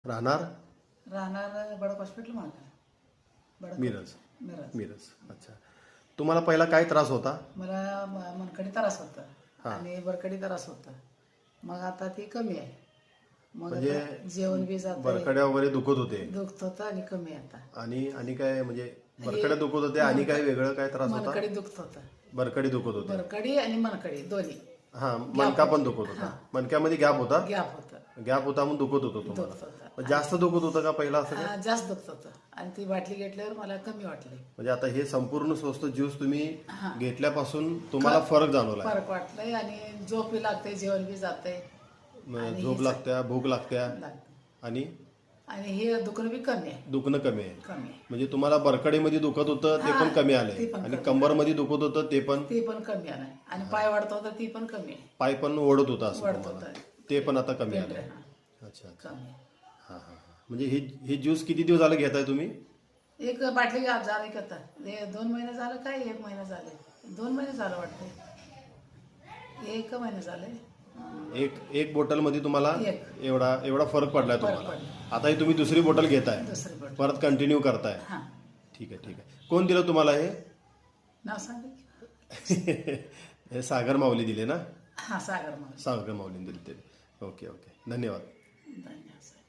राहणार राहणार बडक हॉस्पिटल मागं मिरज. मिरज. मिरज. अच्छा. तुम्हाला पहिला काय त्रास होता? मला मनकडी त्रास होता आणि बरकडी त्रास होता. मग आता ती कमी आहे. मग म्हणजे आता जेवण बी जात बरकड्या वगैरे दुखत होते दुखत होतं आणि कमी आहे आता. आणि काय म्हणजे बरकड्या दुखत होते आणि काय वेगळं काय त्रास होता? मनकडी दुखत होतं. बरकडी दुखत होते. बरकडी आणि मनकडी दोन्ही हा, मणका पण दुखत होता. मणक्यामध्ये गॅप होता. गॅप होतं. गॅप होता म्हणून दुखत होतं दुखत तुम्हाला. होतं. जास्त दुखत होतं का पहिला असं काय? जास्त दुखत होतं आणि ती बाटली घेतल्यावर मला कमी वाटली. म्हणजे आता हे संपूर्ण स्वस्त ज्यूस तुम्ही घेतल्यापासून तुम्हाला फरक जाणवला? फरक वाटलाय आणि झोप बी लागते, जेवण बी जाते झोप लागत्या, भूक लागत्या आणि आणि हे दुखणं बी कमी आहे. दुखणं कमी आहे. कमी आहे. म्हणजे तुम्हाला बरकडेमध्ये दुखत होतं ते पण कमी आलंय ते पण आणि कमी. कंबरमध्ये दुखत होतं ते पण कमी आलं आणि पाय वाढत होता ती पण कमी आहे. पाय पण ओढत होता असं वाढत तुम्हाला, होतं. ते पण आता कमी आलंय. हा, अच्छा. कमी आहे. हा हा हा. म्हणजे हे ज्यूस किती दिवस झालं घेताय तुम्ही? एक बाटली झाली का आता? 2 महिने झालं काय 1 महिना झाले? 2 महिने झालं वाटतं. 1 महिना झाले. एक बॉटल मध्ये तुम्हाला एक. एवढा फरक पडलाय तुम्हाला. पडला. आता ही तुम्ही दुसरी बॉटल घेताय, दुसरी बॉटल. परत कंटिन्यू करताय. हा. ठीक आहे ठीक आहे. कोण दिलं तुम्हाला हे? नाव सांगितलं. हे सागर माऊली दिले ना? हा, सागर मावशी. सागर माऊलीने दिले ते. Okay okay. धन्यवाद. धन्यवाद.